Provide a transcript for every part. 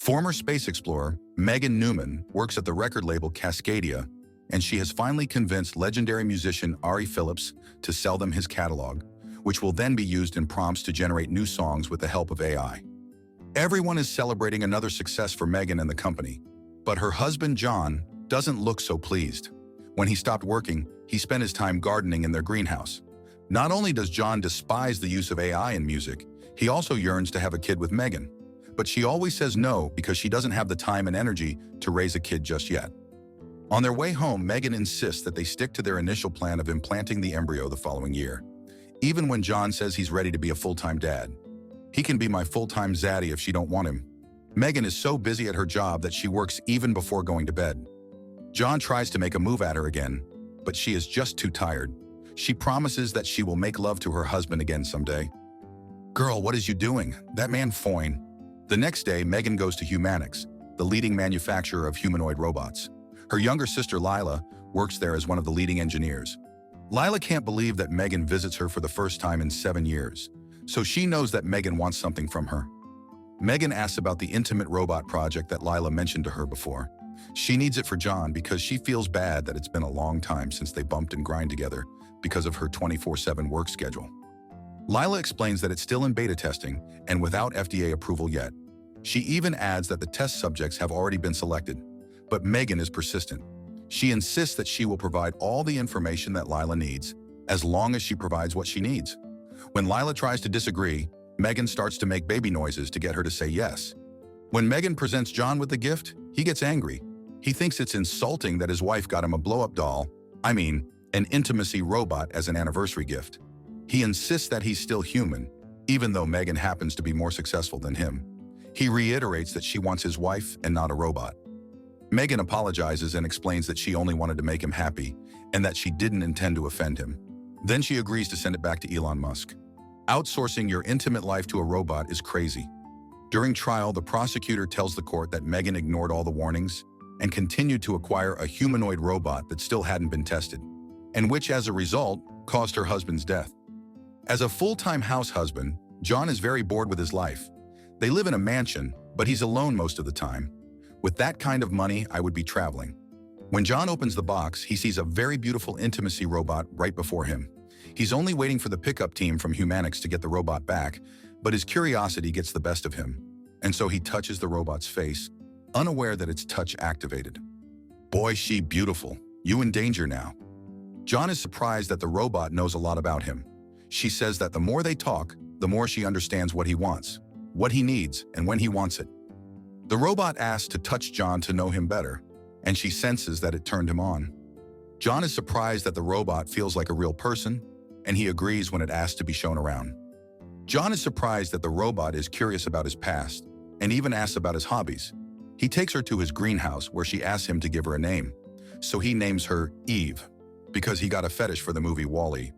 Former space explorer Megan Newman works at the record label Cascadia, and she has finally convinced legendary musician Ari Phillips to sell them his catalog, which will then be used in prompts to generate new songs with the help of AI. Everyone is celebrating another success for Megan and the company, but her husband John doesn't look so pleased. When he stopped working, he spent his time gardening in their greenhouse. Not only does John despise the use of AI in music, he also yearns to have a kid with Megan. But she always says no because she doesn't have the time and energy to raise a kid just yet. On their way home, Megan insists that they stick to their initial plan of implanting the embryo the following year. Even when John says he's ready to be a full-time dad. He can be my full-time zaddy if she don't want him. Megan is so busy at her job that she works even before going to bed. John tries to make a move at her again, but she is just too tired. She promises that she will make love to her husband again someday. Girl, what is you doing? That man foine. The next day, Megan goes to Humanics, the leading manufacturer of humanoid robots. Her younger sister, Lila, works there as one of the leading engineers. Lila can't believe that Megan visits her for the first time in 7 years, so she knows that Megan wants something from her. Megan asks about the intimate robot project that Lila mentioned to her before. She needs it for John because she feels bad that it's been a long time since they bumped and grind together because of her 24/7 work schedule. Lila explains that it's still in beta testing and without FDA approval yet. She even adds that the test subjects have already been selected, but Megan is persistent. She insists that she will provide all the information that Lila needs, as long as she provides what she needs. When Lila tries to disagree, Megan starts to make baby noises to get her to say yes. When Megan presents John with the gift, he gets angry. He thinks it's insulting that his wife got him a blow-up doll, an intimacy robot as an anniversary gift. He insists that he's still human, even though Megan happens to be more successful than him. He reiterates that she wants his wife and not a robot. Megan apologizes and explains that she only wanted to make him happy and that she didn't intend to offend him. Then she agrees to send it back to Elon Musk. Outsourcing your intimate life to a robot is crazy. During trial, the prosecutor tells the court that Megan ignored all the warnings and continued to acquire a humanoid robot that still hadn't been tested, and which, as a result, caused her husband's death. As a full-time house husband, John is very bored with his life. They live in a mansion, but he's alone most of the time. With that kind of money, I would be traveling. When John opens the box, he sees a very beautiful intimacy robot right before him. He's only waiting for the pickup team from Humanics to get the robot back, but his curiosity gets the best of him, and so he touches the robot's face, unaware that it's touch-activated. Boy, she beautiful. You in danger now. John is surprised that the robot knows a lot about him. She says that the more they talk, the more she understands what he wants, what he needs, and when he wants it. The robot asks to touch John to know him better, and she senses that it turned him on. John is surprised that the robot feels like a real person, and he agrees when it asks to be shown around. John is surprised that the robot is curious about his past, and even asks about his hobbies. He takes her to his greenhouse where she asks him to give her a name, so he names her Eve, because he got a fetish for the movie WALL-E.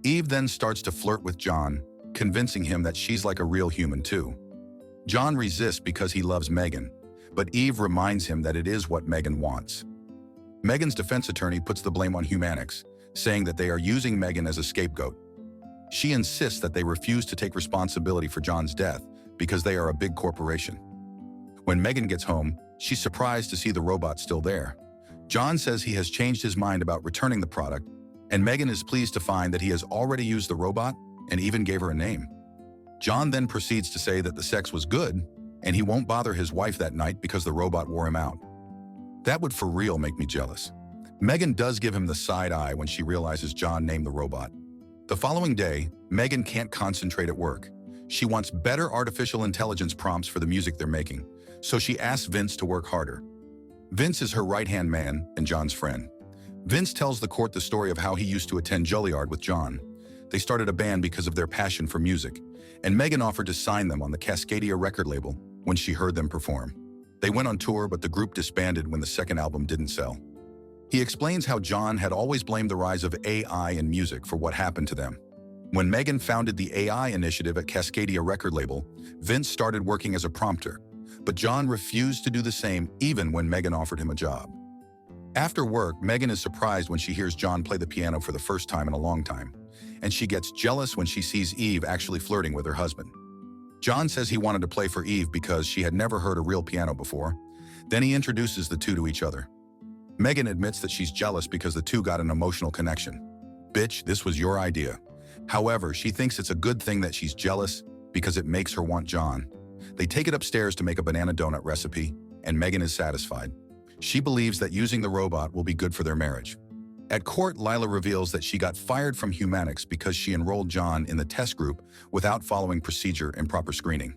Eve then starts to flirt with John, convincing him that she's like a real human too. John resists because he loves Megan, but Eve reminds him that it is what Megan wants. Megan's defense attorney puts the blame on Humanics, saying that they are using Megan as a scapegoat. She insists that they refuse to take responsibility for John's death because they are a big corporation. When Megan gets home, she's surprised to see the robot still there. John says he has changed his mind about returning the product, and Megan is pleased to find that he has already used the robot and even gave her a name. John then proceeds to say that the sex was good, and he won't bother his wife that night because the robot wore him out. That would for real make me jealous. Megan does give him the side eye when she realizes John named the robot. The following day, Megan can't concentrate at work. She wants better artificial intelligence prompts for the music they're making, so she asks Vince to work harder. Vince is her right-hand man and John's friend. Vince tells the court the story of how he used to attend Juilliard with John. They started a band because of their passion for music, and Megan offered to sign them on the Cascadia record label when she heard them perform. They went on tour, but the group disbanded when the second album didn't sell. He explains how John had always blamed the rise of AI in music for what happened to them. When Megan founded the AI initiative at Cascadia record label, Vince started working as a prompter, but John refused to do the same even when Megan offered him a job. After work, Megan is surprised when she hears John play the piano for the first time in a long time, and she gets jealous when she sees Eve actually flirting with her husband. John says he wanted to play for Eve because she had never heard a real piano before. Then he introduces the two to each other. Megan admits that she's jealous because the two got an emotional connection. Bitch, this was your idea. However, she thinks it's a good thing that she's jealous because it makes her want John. They take it upstairs to make a banana donut recipe, and Megan is satisfied. She believes that using the robot will be good for their marriage. At court, Lila reveals that she got fired from Humanics because she enrolled John in the test group without following procedure and proper screening.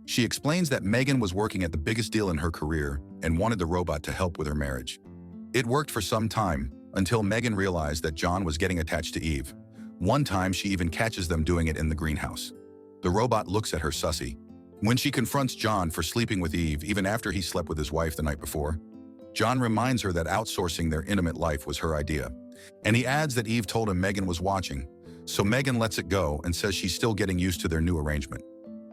She explains that Megan was working at the biggest deal in her career and wanted the robot to help with her marriage. It worked for some time, until Megan realized that John was getting attached to Eve. One time, she even catches them doing it in the greenhouse. The robot looks at her sussy. When she confronts John for sleeping with Eve even after he slept with his wife the night before, John reminds her that outsourcing their intimate life was her idea. And he adds that Eve told him Megan was watching, so Megan lets it go and says she's still getting used to their new arrangement.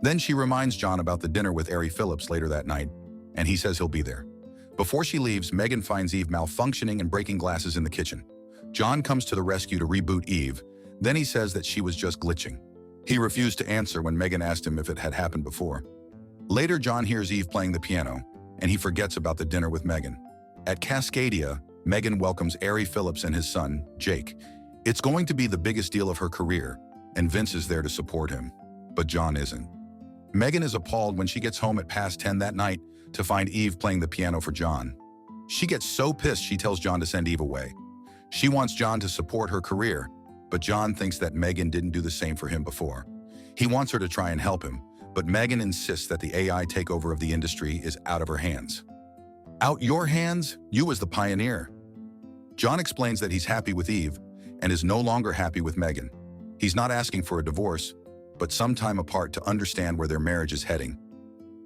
Then she reminds John about the dinner with Ari Phillips later that night, and he says he'll be there. Before she leaves, Megan finds Eve malfunctioning and breaking glasses in the kitchen. John comes to the rescue to reboot Eve, then he says that she was just glitching. He refused to answer when Megan asked him if it had happened before. Later, John hears Eve playing the piano, and he forgets about the dinner with Megan. At Cascadia, Megan welcomes Ari Phillips and his son, Jake. It's going to be the biggest deal of her career, and Vince is there to support him. But John isn't. Megan is appalled when she gets home at past 10 that night to find Eve playing the piano for John. She gets so pissed she tells John to send Eve away. She wants John to support her career, but John thinks that Megan didn't do the same for him before. He wants her to try and help him, but Megan insists that the AI takeover of the industry is out of her hands. Out your hands? You as the pioneer. John explains that he's happy with Eve and is no longer happy with Megan. He's not asking for a divorce, but some time apart to understand where their marriage is heading.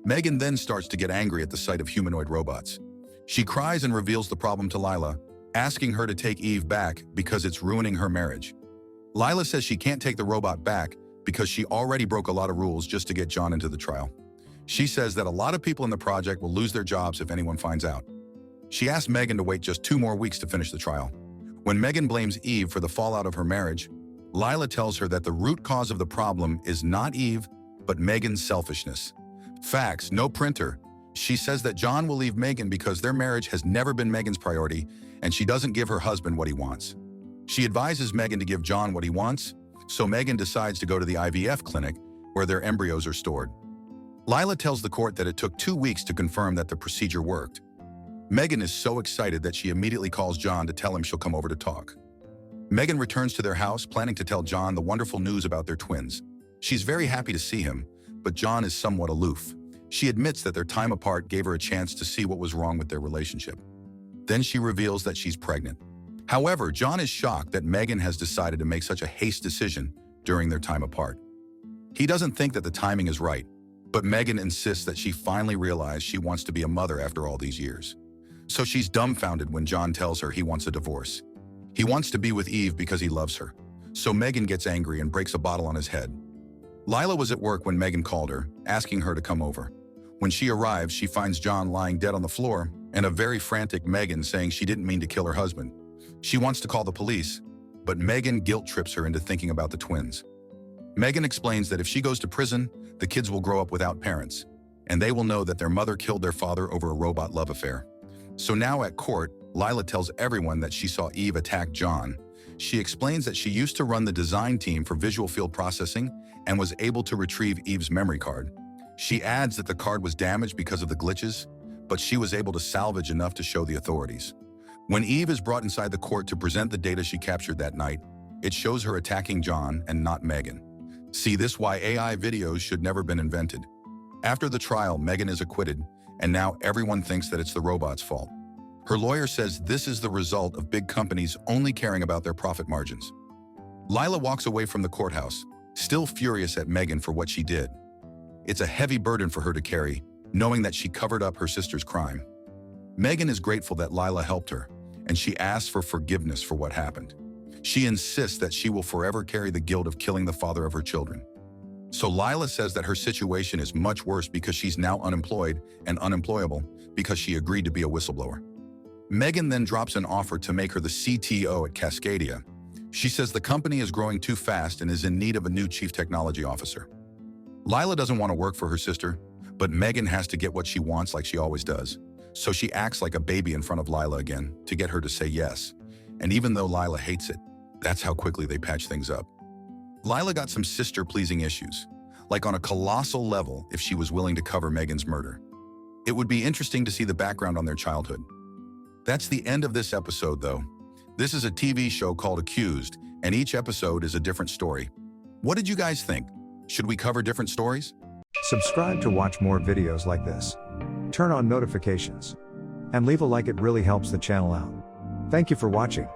Megan then starts to get angry at the sight of humanoid robots. She cries and reveals the problem to Lila, asking her to take Eve back because it's ruining her marriage. Lila says she can't take the robot back because she already broke a lot of rules just to get John into the trial. She says that a lot of people in the project will lose their jobs if anyone finds out. She asks Megan to wait just 2 more weeks to finish the trial. When Megan blames Eve for the fallout of her marriage, Lila tells her that the root cause of the problem is not Eve, but Megan's selfishness. Facts, no printer. She says that John will leave Megan because their marriage has never been Megan's priority, and she doesn't give her husband what he wants. She advises Megan to give John what he wants, so Megan decides to go to the IVF clinic where their embryos are stored. Lila tells the court that it took 2 weeks to confirm that the procedure worked. Megan is so excited that she immediately calls John to tell him she'll come over to talk. Megan returns to their house, planning to tell John the wonderful news about their twins. She's very happy to see him, but John is somewhat aloof. She admits that their time apart gave her a chance to see what was wrong with their relationship. Then she reveals that she's pregnant. However, John is shocked that Megan has decided to make such a hasty decision during their time apart. He doesn't think that the timing is right, but Megan insists that she finally realized she wants to be a mother after all these years. So she's dumbfounded when John tells her he wants a divorce. He wants to be with Eve because he loves her. So Megan gets angry and breaks a bottle on his head. Lila was at work when Megan called her, asking her to come over. When she arrives, she finds John lying dead on the floor and a very frantic Megan saying she didn't mean to kill her husband. She wants to call the police, but Megan guilt trips her into thinking about the twins. Megan explains that if she goes to prison, the kids will grow up without parents, and they will know that their mother killed their father over a robot love affair. So now at court, Lila tells everyone that she saw Eve attack John. She explains that she used to run the design team for visual field processing and was able to retrieve Eve's memory card. She adds that the card was damaged because of the glitches, but she was able to salvage enough to show the authorities. When Eve is brought inside the court to present the data she captured that night, it shows her attacking John and not Megan. See, this why AI videos should never been invented. After the trial, Megan is acquitted, and now everyone thinks that it's the robot's fault. Her lawyer says this is the result of big companies only caring about their profit margins. Lila walks away from the courthouse, still furious at Megan for what she did. It's a heavy burden for her to carry, knowing that she covered up her sister's crime. Megan is grateful that Lila helped her, and she asks for forgiveness for what happened. She insists that she will forever carry the guilt of killing the father of her children. So Lila says that her situation is much worse because she's now unemployed and unemployable because she agreed to be a whistleblower. Megan then drops an offer to make her the CTO at Cascadia. She says the company is growing too fast and is in need of a new chief technology officer. Lila doesn't want to work for her sister, but Megan has to get what she wants like she always does. So she acts like a baby in front of Lila again to get her to say yes. And even though Lila hates it, that's how quickly they patch things up. Lila got some sister-pleasing issues, like on a colossal level if she was willing to cover Megan's murder. It would be interesting to see the background on their childhood. That's the end of this episode, though. This is a TV show called Accused, and each episode is a different story. What did you guys think? Should we cover different stories? Subscribe to watch more videos like this. Turn on notifications. And leave a like, it really helps the channel out. Thank you for watching.